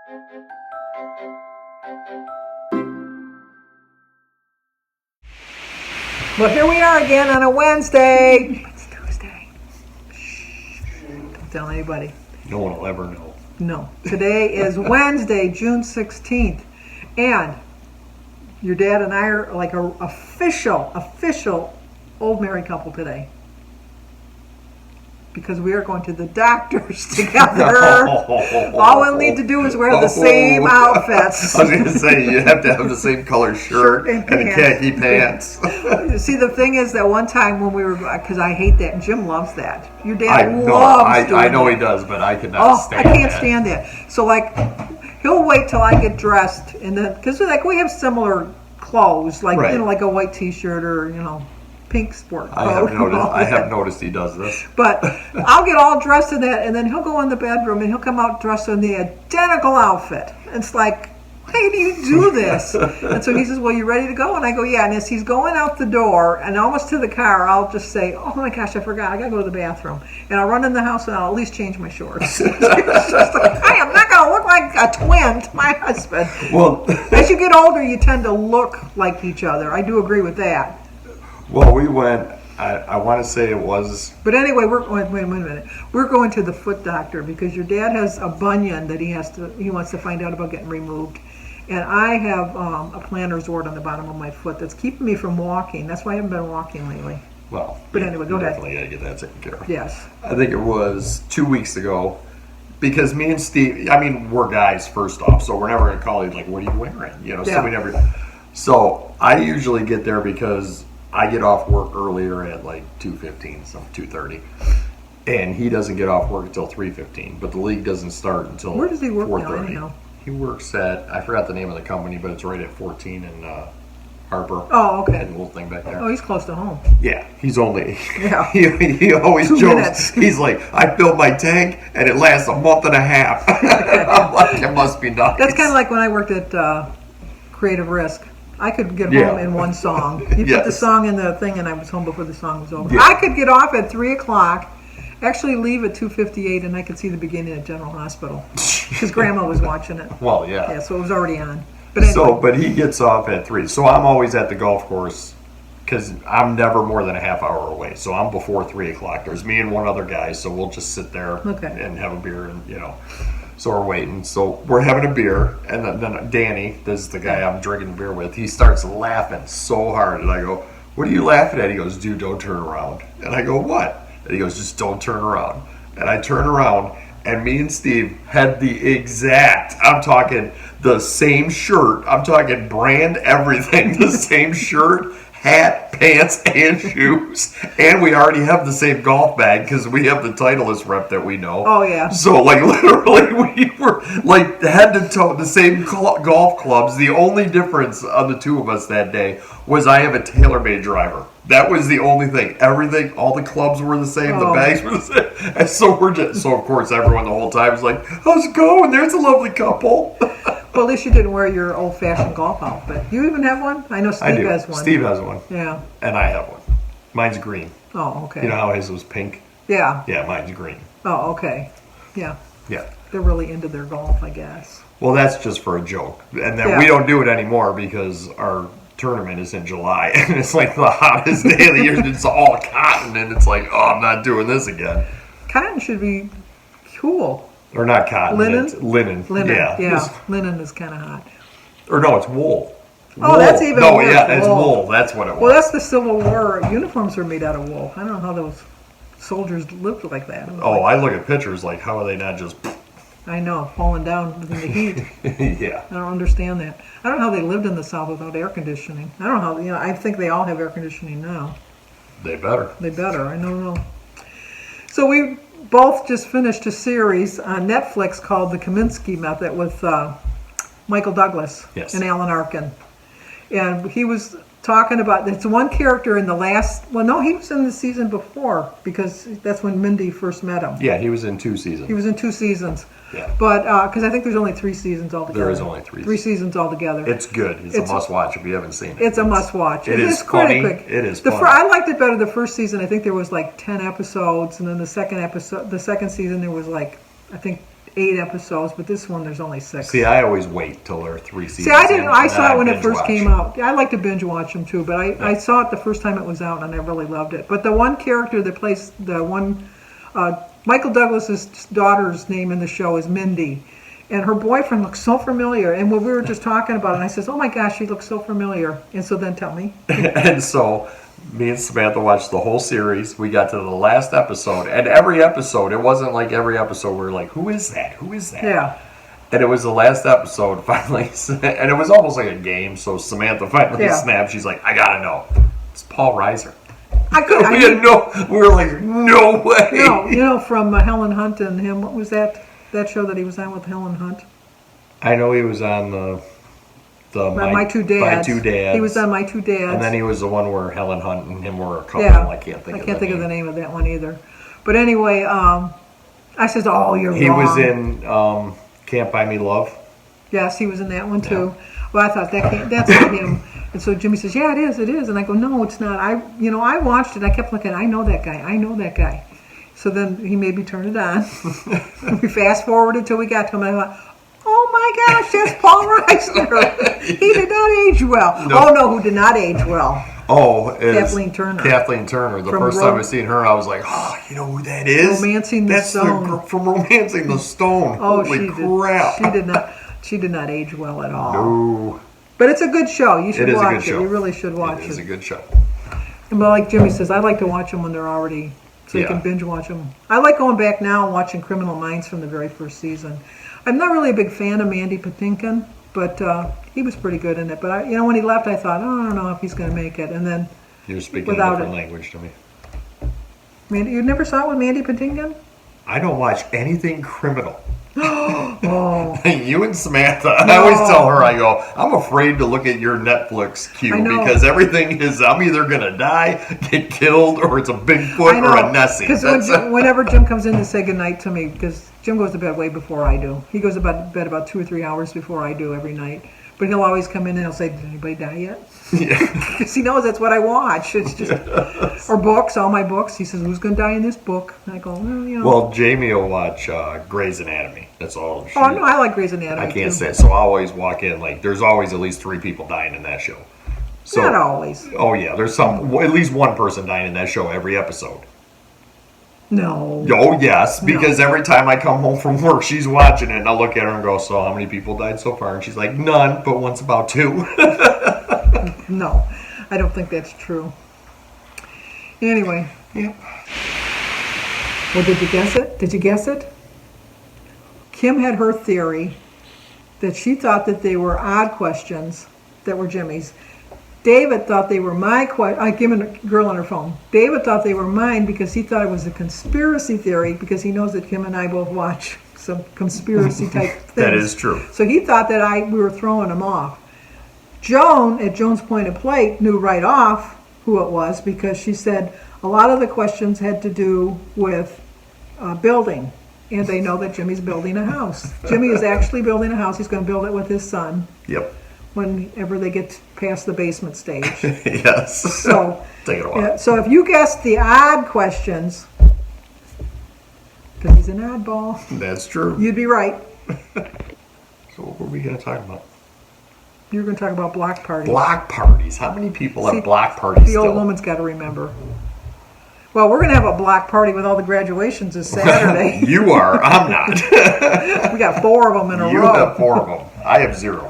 Well, here we are again on a Wednesday. It's Tuesday. Shh. Don't tell anybody. No one will ever know. No. Today is Wednesday, June 16th. And your dad and I are like a official old married couple today. Because we are going to the doctors together. All we'll need to do is wear the same outfits. I was going to say, you have to have the same color shirt and khaki pants. See, the thing is that one time when we were, because I hate that, and Jim loves that. Your dad loves doing I know that. He does, but I cannot stand that. I can't stand that. So, like, he'll wait till I get dressed, and then, because, like, we have similar clothes, like, right. Like a white t-shirt or, pink sport coat. I have noticed he does this. But I'll get all dressed in that, and then he'll go in the bedroom, and he'll come out dressed in the identical outfit. It's like, why do you do this? And so he says, well, you ready to go? And I go, yeah. And as he's going out the door and almost to the car, I'll just say, oh my gosh, I forgot. I got to go to the bathroom. And I'll run in the house, and I'll at least change my shorts. It's just like, I am not going to look like a twin to my husband. Well, as you get older, you tend to look like each other. I do agree with that. Well, we went, I want to say it was... But anyway, wait a minute. We're going to the foot doctor because your dad has a bunion that he wants to find out about getting removed. And I have a plantar wart on the bottom of my foot that's keeping me from walking. That's why I haven't been walking lately. Well, but anyway, go ahead. Definitely got to get that taken care of. Yes. I think it was 2 weeks ago because me and Steve, we're guys first off, so we're never going to call you like, what are you wearing? So we never... So I usually get there because... I get off work earlier at like 2:15, some 2:30, and he doesn't get off work until 3:15. But the league doesn't start until 4:30. Where does he work now, anyhow? He works at, I forgot the name of the company, but it's right at 14 in Harper. Oh, okay. And the little thing back there. Oh, he's close to home. Yeah, he's only. Yeah. he always 2 jokes. minutes. He's like, I filled my tank and it lasts a month and a half. I'm like, it must be nice. That's kind of like when I worked at Creative Risk. I could get home in one song. You put the song in the thing, and I was home before the song was over. Yeah. I could get off at 3 o'clock, actually leave at 2:58, and I could see the beginning at General Hospital because Grandma was watching it. Well, yeah. Yeah, so it was already on. But anyway. But he gets off at 3. So I'm always at the golf course because I'm never more than a half hour away. So I'm before 3 o'clock. There's me and one other guy, so we'll just sit there and have a beer and, So we're waiting. So we're having a beer, and then Danny, this is the guy I'm drinking beer with, he starts laughing so hard. And I go, what are you laughing at? He goes, dude, don't turn around. And I go, what? And he goes, just don't turn around. And I turn around, and me and Steve had I'm talking the same shirt. I'm talking brand everything, the same shirt, hat, pants, and shoes. And we already have the same golf bag because we have the Titleist rep that we know. Oh, yeah. So, literally, we were, head to toe, the same golf clubs. The only difference on the two of us that day was I have a TaylorMade driver. That was the only thing. Everything, all the clubs were the same. The bags were the same. And so of course, everyone the whole time was like, how's it going? There's a lovely couple. Well, at least you didn't wear your old-fashioned golf outfit. Do you even have one? I know Steve has one. Steve has one. Yeah. And I have one. Mine's green. Oh, okay. You know how his was pink? Yeah. Yeah, mine's green. Oh, okay. Yeah. Yeah. They're really into their golf, I guess. Well, that's just for a joke. And then we don't do it anymore because our tournament is in July. And it's like the hottest day of the year. It's all cotton. And it's like, I'm not doing this again. Cotton should be cool. Or not cotton. Linen? It's linen. Yeah. Linen is kind of hot. Or no, it's wool. Oh, that's even worse. No, yeah, it's wool. That's what it was. Well, that's the Civil War. Uniforms are made out of wool. I don't know how those soldiers lived like that. I look at pictures like, how are they not just... I know, falling down in the heat. Yeah. I don't understand that. I don't know how they lived in the South without air conditioning. I don't know how, I think they all have air conditioning now. They better. I don't know. So we both just finished a series on Netflix called The Kaminsky Method with Michael Douglas and Alan Arkin. And he was talking about, it's one character in the last, he was in the season before because that's when Mindy first met him. Yeah, he was in 2 seasons. He was in 2 seasons. Yeah. But, because I think there's only 3 seasons altogether. There is only 3. 3 seasons altogether. It's good. It's a must-watch if you haven't seen it. It's a must-watch. It is funny. It is funny. I liked it better the first season. I think there was 10 episodes, and then the second season there was I think 8 episodes, but this one there's only 6. See, I always wait till there are 3 seasons. See, I didn't. I saw it when it binge first watch. came out. I like to binge watch them too, but I saw it the first time it was out, and I really loved it. But the one character that plays the one, Michael Douglas's daughter's name in the show is Mindy, and her boyfriend looks so familiar. And when we were just talking about it, and I says, "Oh my gosh, she looks so familiar." And so then tell me. And so me and Samantha watched the whole series. We got to the last episode, and every episode, it wasn't like every episode we were like, "Who is that? Who is that?" Yeah. And it was the last episode finally, and it was almost like a game. So Samantha finally snapped. She's like, "I gotta know. It's Paul Reiser." We were like, "No way!" No, from Helen Hunt and him. What was that show that he was on with Helen Hunt? I know he was on the My Two Dads. My Two Dads. He was on My Two Dads. And then he was the one where Helen Hunt and him were a couple. Yeah. I can't think of the name of that one either. But anyway, I says, "Oh, you're wrong." He was in Can't Buy Me Love. Yes, he was in that one too. Yeah. Well, I thought that's not him. And so Jimmy says, "Yeah, it is." And I go, "No, it's not. I watched it. I kept looking. I know that guy. So then he made me turn it on. We fast forwarded till we got to him, and I thought, "Oh my gosh, that's Paul Reiser. He did not age well." No. Oh no, who did not age well? Oh, Kathleen Turner. The first time I seen her, I was like, "Oh, you know who that is? Romancing the Stone." That's from Romancing the Stone. Oh, holy crap! She did not age well at all. No. But it's a good show. You should watch it. Show. You really should watch it. It is a good show. But like Jimmy says, I like to watch them when they're already, so you can binge watch them. I like going back now and watching Criminal Minds from the very first season. I'm not really a big fan of Mandy Patinkin, but he was pretty good in it. But when he left, I thought, "Oh, I don't know if he's going to make it." And then you're speaking a different language to me. Mandy, you never saw it with Mandy Patinkin? I don't watch anything criminal. Oh. You and Samantha. I always tell her, I go, "I'm afraid to look at your Netflix queue because everything is, I'm either going to die, get killed, or it's a Bigfoot or a Nessie." Because whenever Jim comes in to say goodnight to me, because Jim goes to bed way before I do. He goes to bed about 2 or 3 hours before I do every night. But he'll always come in and he'll say, "Did anybody die yet?" Yeah. Because he knows that's what I watch. It's just, or books, all my books. He says, "Who's going to die in this book?" And I go, Well, Jamie will watch Grey's Anatomy. That's all. No, I like Grey's Anatomy. I can't say. So I always walk in, like, there's always at least 3 people dying in that show. So, not always. Oh, yeah. There's at least one person dying in that show every episode. No. Oh, yes, because every time I come home from work, she's watching it, and I look at her and go, "So how many people died so far?" And she's like, "None, but once about 2. No, I don't think that's true. Anyway. Yep. Well, did you guess it? Kim had her theory that she thought that they were odd questions that were Jimmy's. David thought they were my question. I give him a girl on her phone. David thought they were mine because he thought it was a conspiracy theory because he knows that Kim and I both watch some conspiracy type things. That is true. So he thought that we were throwing him off. Joan, at Joan's Point of Plate, knew right off who it was because she said a lot of the questions had to do with building. And they know that Jimmy's building a house. Jimmy is actually building a house. He's going to build it with his son. Yep. Whenever they get past the basement stage. Yes. So take it a while. Yeah, so if you guessed the odd questions, because he's an oddball, that's true. You'd be right. So what were we going to talk about? You were going to talk about block parties. Block parties. How many people have block parties? The old woman's got to remember. Well, we're going to have a block party with all the graduations this Saturday. You are. I'm not. We got 4 of them in a row. You have 4 of them. I have 0.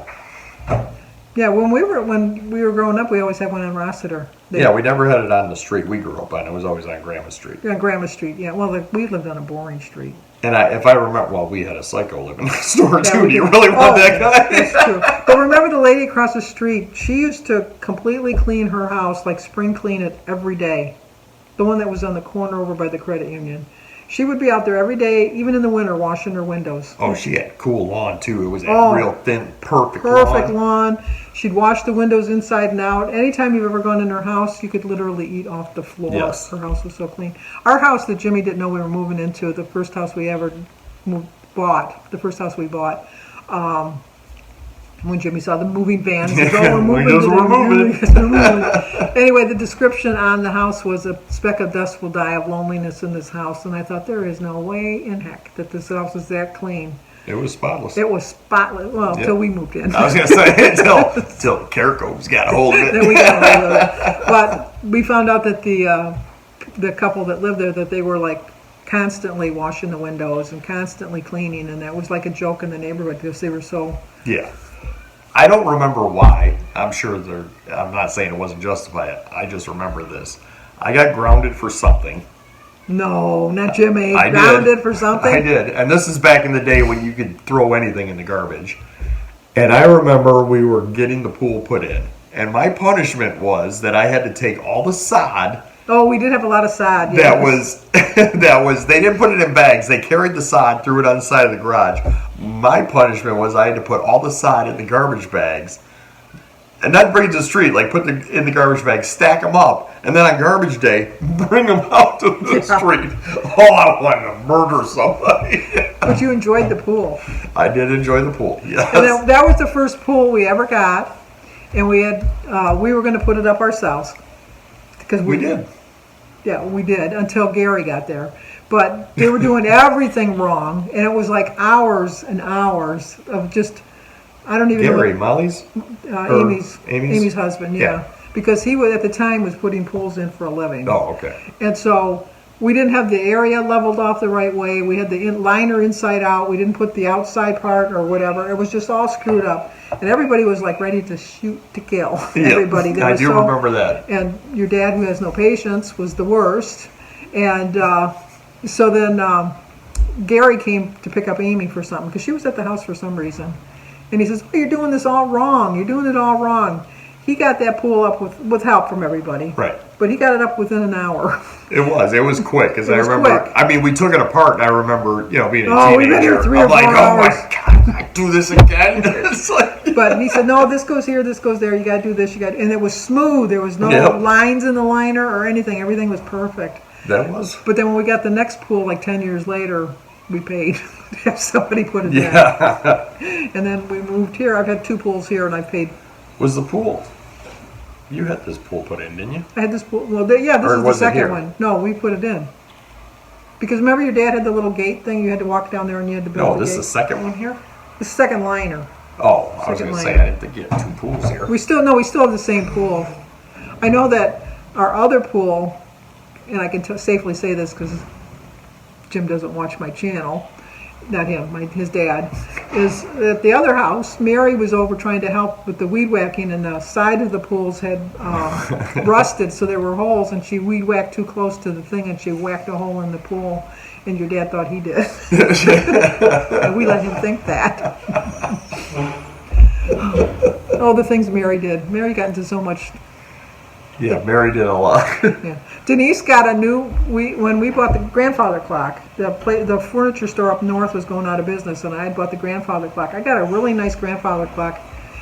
Yeah, when we were growing up, we always had one on Rossiter. Yeah, we never had it on the street we grew up on. It was always on Grandma Street. Yeah, Grandma Street. Yeah, well, we lived on a boring street. And if I remember, well, we had a psycho living next door too. Do you really want that guy? That's true. But remember the lady across the street? She used to completely clean her house, like spring clean it every day. The one that was on the corner over by the credit union. She would be out there every day, even in the winter, washing her windows. Oh, she had cool lawn, too. It was a real thin, perfect lawn. She'd wash the windows inside and out. Anytime you've ever gone in her house, you could literally eat off the floor. Yes. Her house was so clean. Our house that Jimmy didn't know we were moving into, the first house we ever bought, When Jimmy saw the moving van, he says, "Oh, we're moving." Windows were moving. Anyway, the description on the house was, "A speck of dust will die of loneliness in this house." And I thought, there is no way in heck that this house is that clean. It was spotless. It was spotless. Well, Yep. till we moved in. I was going to say, until Caraco's got a hold of it. Then we got rid of it. But we found out that the couple that lived there, that they were like constantly washing the windows and constantly cleaning, and that was like a joke in the neighborhood because they were so... Yeah. I don't remember why. I'm not saying it wasn't justified. I just remember this. I got grounded for something. No, not Jimmy. I Grounded for something? I did. And this is back in the day when you could throw anything in the garbage. And I remember we were getting the pool put in. And my punishment was that I had to take all the sod. Oh, we did have a lot of sod. Yes. That was, they didn't put it in bags. They carried the sod, threw it on the side of the garage. My punishment was I had to put all the sod in the garbage bags. And not bring it to the street, like put them in the garbage bag, stack them up, and then on garbage day, bring them out to the street. Oh, I wanted to murder somebody. But you enjoyed the pool. I did enjoy the pool, yes. And that was the first pool we ever got, and we were going to put it up ourselves. Because we did. Yeah, we did, until Gary got there. But they were doing everything wrong, and it was like hours and hours of just... I don't even Gary, know. Molly's? Amy's husband, yeah. Because he was, at the time, was putting pools in for a living. Oh, okay. And so we didn't have the area leveled off the right way. We had the liner inside out. We didn't put the outside part or whatever. It was just all screwed up. And everybody was like ready to shoot to kill. Yep. Everybody. I do remember that. And your dad, who has no patience, was the worst. And so then Gary came to pick up Amy for something because she was at the house for some reason. And he says, "Oh, you're doing this all wrong. You're doing it all wrong." He got that pool up with help from everybody. Right. But he got it up within an hour. It was quick, because I was remember, quick. I mean, we took it apart, and I remember, being a We've teenager. been here 3 or I'm 4 like, hours. oh my God, I do this again? It's like... But he said, "No, this goes here, this goes there. You got to do this. And it was smooth. There was no lines in the liner or anything. Everything was perfect." That was. But then when we got the next pool, like 10 years later, we paid to have somebody put it Yeah. in. And then we moved here. I've had 2 pools here, and I paid. Was the pool? You had this pool put in, didn't you? I had this pool. Well, this Or is the was it second here? one. No, we put it in. Because remember, your dad had the little gate thing. You had to walk down there, and you had to build No, the this gate. is the second one here? The second liner. Oh, I was Second going to say, liner. I didn't think you had 2 pools here. We still have the same pool. I know that our other pool, and I can safely say this because Jim doesn't watch my channel, not him, his dad, is at the other house. Mary was over trying to help with the weed whacking, and the side of the pools had rusted, so there were holes, and she weed whacked too close to the thing, and she whacked a hole in the pool, and your dad thought he did. And we let him think that. Oh, the things Mary did. Mary got into so much. Yeah, Mary did a lot. Yeah. Denise got when we bought the grandfather clock, the furniture store up north was going out of business, and I had bought the grandfather clock. I got a really nice grandfather clock.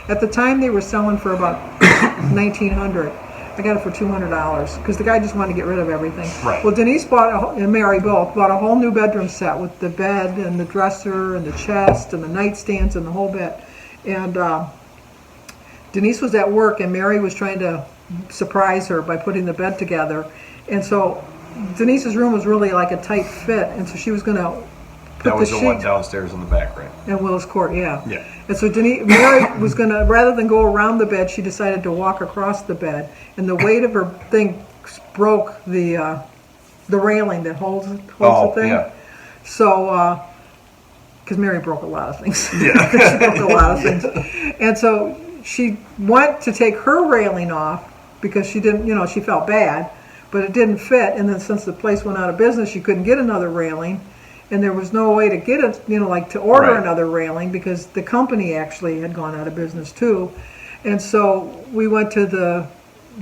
At the time, they were selling for about $1,900. I got it for $200 because the guy just wanted to get rid of everything. Right. Well, Denise and Mary both bought a whole new bedroom set with the bed and the dresser and the chest and the nightstands and the whole bit. And Denise was at work, and Mary was trying to surprise her by putting the bed together. And so Denise's room was really like a tight fit, and so she was going to put That was the the one sheet downstairs in the back, right? in Willis Court, yeah. Yeah. And so Mary was going to, rather than go around the bed, she decided to walk across the bed, and the weight of her thing broke the railing that holds the thing. Yeah. So, because Mary broke a lot of things. Yeah. She broke a lot of things. And so she went to take her railing off because she didn't, she felt bad, but it didn't fit. And then since the place went out of business, she couldn't get another railing. And there was no way to get it, to order Right. another railing because the company actually had gone out of business too. And so we went to the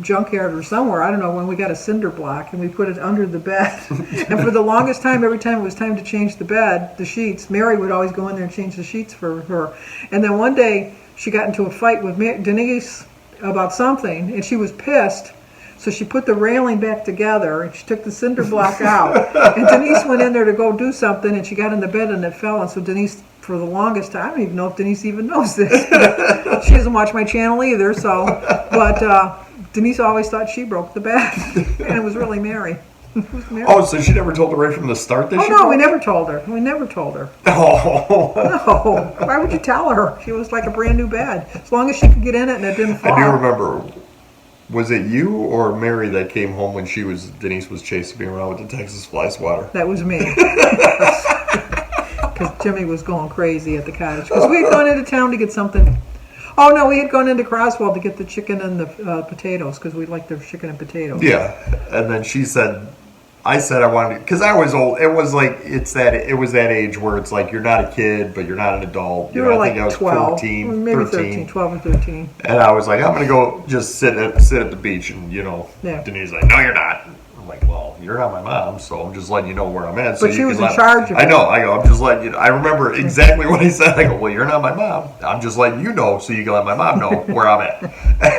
junkyard or somewhere, I don't know, when we got a cinder block and we put it under the bed. And for the longest time, every time it was time to change the bed, the sheets, Mary would always go in there and change the sheets for her. And then one day she got into a fight with Denise about something, and she was pissed. So she put the railing back together, and she took the cinder block out. And Denise went in there to go do something, and she got in the bed, and it fell. And so Denise, for the longest time, I don't even know if Denise even knows this. She doesn't watch my channel either. So, but Denise always thought she broke the bed, and it was really Mary. Oh, so she never told her right from the start that she no, broke? we never told her. We never told her. Oh. No. Why would you tell her? She was like a brand new bed. As long as she could get in it and it didn't fall. I do remember, was it you or Mary that came home when Denise was chasing me around with the Texas Flyswatter? That was me. Because Jimmy was going crazy at the cottage. Because we had gone into town to get something. Oh, no, we had gone into Croswell to get the chicken and the potatoes because we liked the chicken and potatoes. Yeah. And then I said I wanted, because I was old. It was like, it was that age where it's like you're not a kid, but you're not an adult. You were like I think I was 12. 14, Maybe 13. 12 or 13. And I was like, I'm going to go just sit at the beach. And, Yeah. Denise's like, no, you're not. I'm like, well, you're not my mom, so I'm just letting you know where I'm at. So But she was in charge of it. I know. I go, I'm just letting you know. I remember exactly what he said. I go, well, you're not my mom. I'm just letting you know so you can let my mom know where I'm at.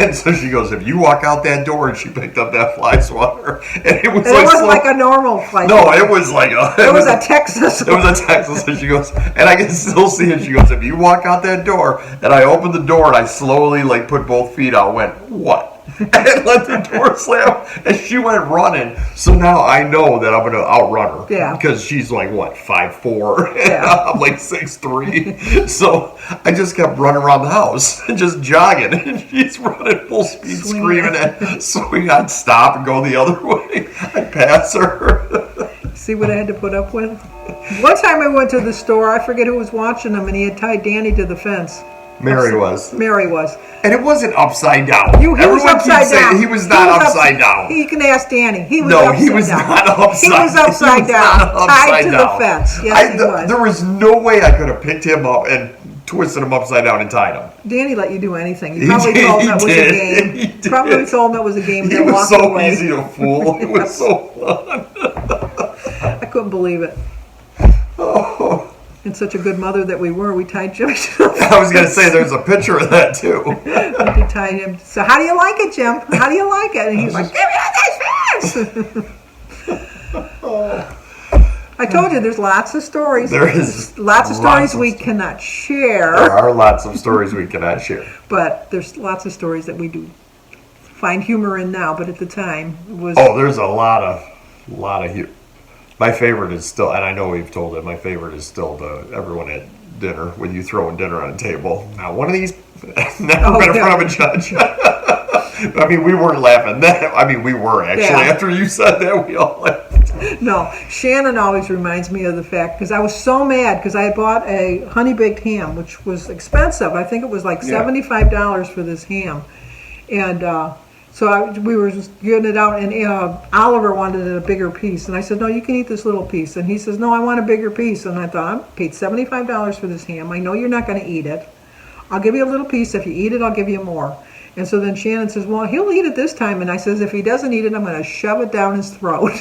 And so she goes, if you walk out that door, and she picked up that fly swatter. And it was like a normal fly No, swatter. it was like It was a Texas. It was a Texas. And she goes, and I can still see it. She goes, if you walk out that door, and I opened the door, and I slowly put both feet out, went, what? And let the door slam, and she went running. So now I know that I'm going to outrun her. Yeah. Because she's like, what, 5'4"? Yeah. I'm like 6'3". So I just kept running around the house, and just jogging. And she's running full speed, screaming. So I'd stop and go the other way. I'd pass her. See what I had to put up with? One time I went to the store, I forget who was watching them, and he had tied Danny to the fence. Mary was. And it wasn't upside down. He was upside down. He was not upside down. You can ask Danny. He was No, upside he was down. not upside down. He was upside down. Tied to the fence. Yes, he was. There was no way I could have picked him up and twisted him upside down and tied him. Danny let you do anything. You probably told him that was a game. He did. Probably told him that was a game. He was so easy to fool. It was so fun. I couldn't believe it. Oh. And such a good mother that we were, we tied Jimmy to the fence. I was going to say, there's a picture of that, too. We tied him. So, how do you like it, Jim? How do you like it? And he's like, give me this fence! I told you, there's lots of stories. There is lots of stories we cannot share. There are lots of stories we cannot share. But there's lots of stories that we do find humor in now, but at the time it was... Oh, there's a lot of humor. My favorite is still, and I know we've told it, my favorite is still everyone at dinner, when you throwing dinner on a table. Now, one of these, never been in front of a judge. I mean, we weren't laughing. We were, actually. Yeah. After you said that, we all laughed. No, Shannon always reminds me of the fact, because I was so mad, because I had bought a honey-baked ham, which was expensive. I think it was like $75 for this ham. And... So we were just getting it out, and Oliver wanted a bigger piece. And I said, no, you can eat this little piece. And he says, no, I want a bigger piece. And I thought, I paid $75 for this ham. I know you're not going to eat it. I'll give you a little piece. If you eat it, I'll give you more. And so then Shannon says, well, he'll eat it this time. And I says, if he doesn't eat it, I'm going to shove it down his throat.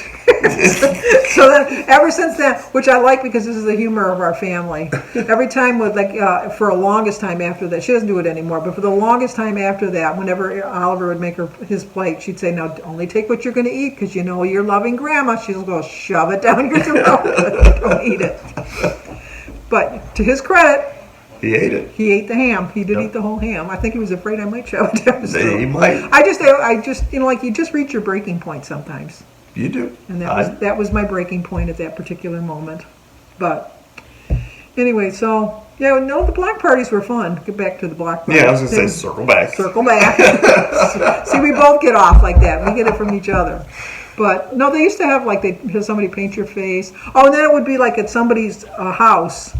So then, ever since then, which I like because this is the humor of our family. Every time, for a longest time after that, she doesn't do it anymore, but for the longest time after that, whenever Oliver would make his plate, she'd say, now only take what you're going to eat because you know you're loving Grandma. She'll go, shove it down your throat. Don't eat it. But to his credit, he ate it. He ate the ham. He did eat the whole ham. I think he was afraid I might shove it down his throat. He might. I just, you just reach your breaking point sometimes. You do. And that was my breaking point at that particular moment. But anyway, so the block parties were fun. Get back to the block parties. Yeah, I was going to say circle back. Circle back. See, we both get off like that. We get it from each other. But no, they used to have they'd have somebody paint your face. Oh, and then it would be like at somebody's house.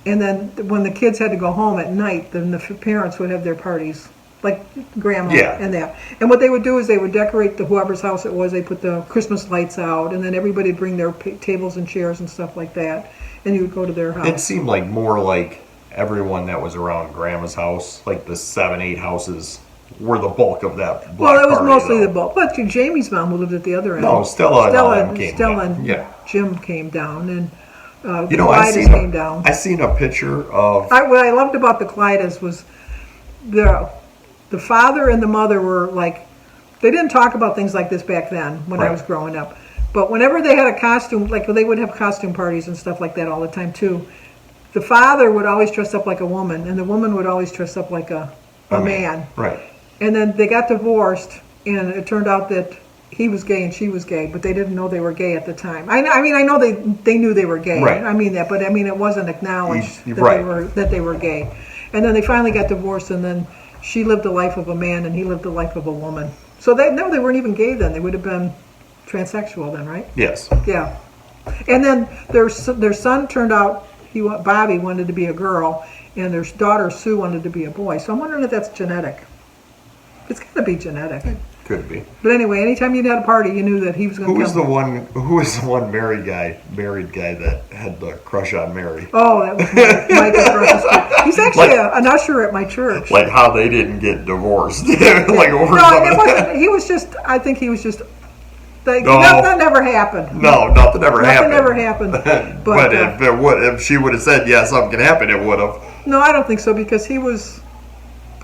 And then when the kids had to go home at night, then the parents would have their parties, like Grandma and that. And what they would do is they would decorate whoever's house it was. They put the Christmas lights out, and then everybody would bring their tables and chairs and stuff like that. And you would go to their house. It seemed more like everyone that was around Grandma's house, like the 7-8 houses, were the bulk of that block Well, it was party, mostly the bulk. But Jamie's mom, who lived at the other end. No, Stella and Jim came down, and came down. I seen a picture of. What I loved about the Clydes was the father and the mother were They didn't talk about things like this back then when I was growing up. But whenever they had a costume, like they would have costume parties and stuff like that all the time too. The father would always dress up like a woman, and the woman would always dress up like a man. Right. And then they got divorced, and it turned out that he was gay and she was gay, but they didn't know they were gay at the time. I mean, I know they knew they were gay. Right. I mean that, but I mean it wasn't acknowledged that they were gay. And then they finally got divorced, and then she lived the life of a man, and he lived the life of a woman. So they weren't even gay then. They would have been transsexual then, right? Yes. Yeah. And then their son turned out Bobby wanted to be a girl, and their daughter Sue wanted to be a boy. So I'm wondering if that's genetic. It's got to be genetic. Could be. But anyway, anytime you had a party, you knew that he was going to come. Who was the one married guy that had the crush on Mary? Oh, that was Mike across the street. He's actually an usher at my church. Like how they didn't get divorced. Like over no, it wasn't. He was just. I think he was just. Nothing ever happened. No, nothing ever happened. Nothing ever happened. But if she would have said yes, something can happen, it would have. No, I don't think so because he was.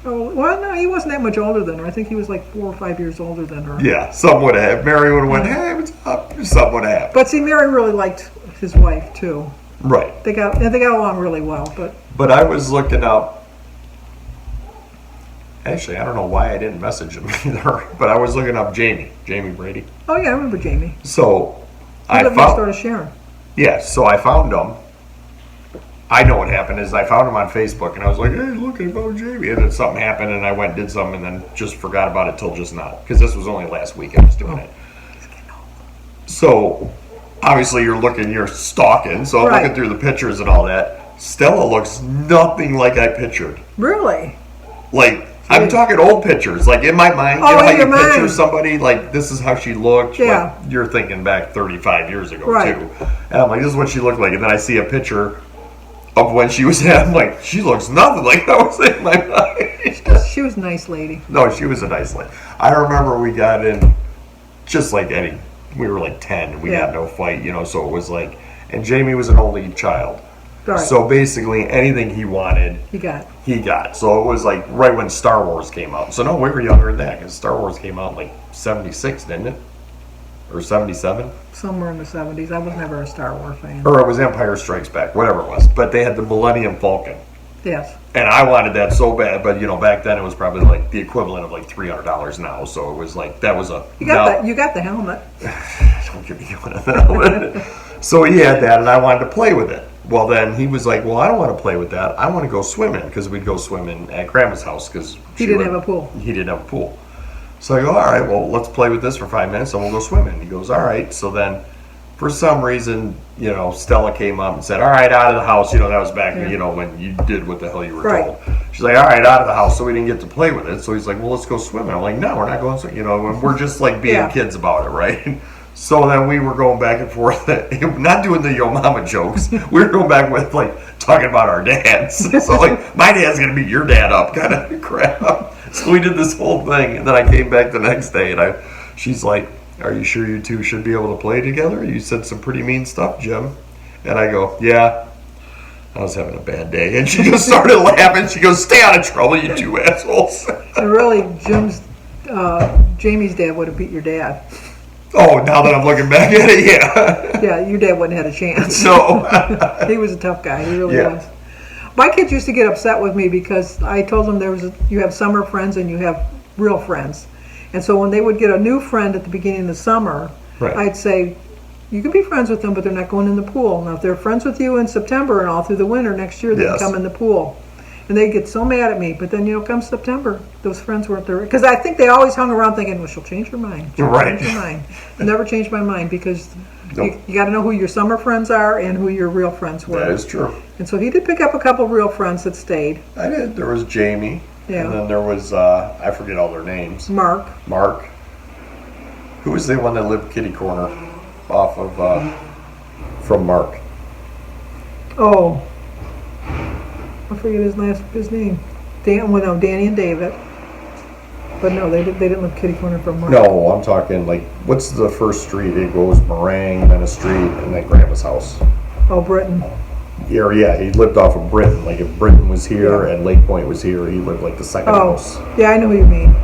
Oh, well, no, he wasn't that much older than her. I think he was like 4 or 5 years older than her. Yeah, some would have. Mary would have went, hey, what's up? Something would have. But see, Mary really liked his wife too. Right. They got along really well. But I was looking up. Actually, I don't know why I didn't message him either. But I was looking up Jamie Brady. Oh yeah, I remember Jamie. So I lived next door to Sharon. Yeah, so I found him. I know what happened is I found him on Facebook, and I was like, hey, look about Jamie. And then something happened, and I went and did something, and then just forgot about it till just now. Because this was only last week I was doing it. So, obviously you're stalking, so I'm looking through the pictures and all that. Stella looks nothing like I pictured. Really? Like, I'm talking old pictures. Like, in my mind, you know how you picture somebody, like, this is how she looked? Yeah. Like, you're thinking back 35 years ago, too. Right. And I'm like, this is what she looked like. And then I see a picture of when she was I'm like, she looks nothing like I was in my mind. She was a nice lady. No, she was a nice lady. I remember we got in just like we were like 10. We got no fight, so it was like, and Jamie was an only child. Right. So basically anything he wanted, he got. So it was like right when Star Wars came out. So no, we were younger than that because Star Wars came out in like 76, didn't it? Or 77? Somewhere in the 70s. I was never a Star Wars fan. Or it was Empire Strikes Back, whatever it was. But they had the Millennium Falcon. Yes. And I wanted that so bad, but back then it was probably like the equivalent of like $300 now. So it was like that was a. You got the helmet. Don't give me the helmet. So he had that, and I wanted to play with it. Well, then he was like, "Well, I don't want to play with that. I want to go swimming because we'd go swimming at Grandma's house because he didn't have a pool. He didn't have a pool." So I go, all right, well, let's play with this for 5 minutes and we'll go swimming. He goes, all right. So then, for some reason, Stella came up and said, all right, out of the house. That was back, when you did what the hell you were told. She's like, all right, out of the house. So we didn't get to play with it. So he's like, well, let's go swimming. I'm like, no, we're not going swimming. We're just like being kids about it, right? So then we were going back and forth, not doing the yo mama jokes. We were going back with like talking about our dads. So like, my dad's going to beat your dad up kind of crap. So we did this whole thing, and then I came back the next day, and she's like, are you sure you two should be able to play together? You said some pretty mean stuff, Jim. And I go, yeah, I was having a bad day. And she just started laughing. She goes, stay out of trouble, you two assholes. And really, Jamie's dad would have beat your dad. Oh, now that I'm looking back at it, yeah. Yeah, your dad wouldn't have had a chance. No. He was a tough guy. He really was. My kids used to get upset with me because I told them you have summer friends and you have real friends. And so when they would get a new friend at the beginning of the summer, I'd say, you can be friends with them, but they're not going in the pool. Now, if they're friends with you in September and all through the winter next year, they can come in the pool. And they'd get so mad at me. But then, come September, those friends weren't there. Because I think they always hung around thinking, well, she'll change her mind. She'll change her mind. I never changed my mind because you got to know who your summer friends are and who your real friends were. That is true. And so he did pick up a couple real friends that stayed. I did. There was Jamie. Yeah. And then there was, I forget all their names. Mark. Who was the one that lived kitty corner off of, from Mark? Oh. I forget his name. Danny and David. But no, they didn't live kitty corner from Mark. No, I'm talking like, what's the first street? It goes Meringue, then a street, and then Grandma's house. Oh, Britton. Yeah, he lived off of Britton. Like if Britton was here and Lake Point was here, he lived like the second house. Yeah, I know who you mean.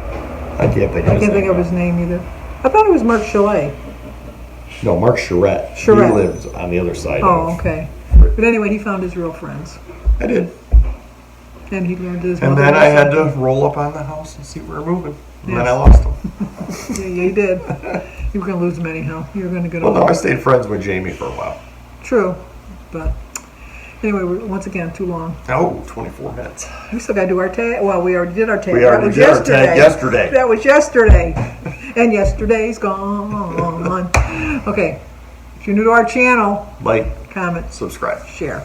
I can't think of I can't think of his name either. I thought it was Mark Chalet. No, Mark Charette. Charette. He lives on the other side. Oh, of okay. But anyway, he found his real friends. I did. And he learned his And mother then was I had something. to roll up on the house and see where we're moving. And Yes. then I lost him. Yeah, you did. You were going to lose him anyhow. You were going to get Well, over no, I it. stayed friends with Jamie for a while. True. But anyway, once again, too long. Oh, 24 minutes. We still got to do our tag. Well, we already did our tag. We That already was did our tag yesterday. That was yesterday. And yesterday's gone. Okay. If you're new to our channel, Like, comment, subscribe. share.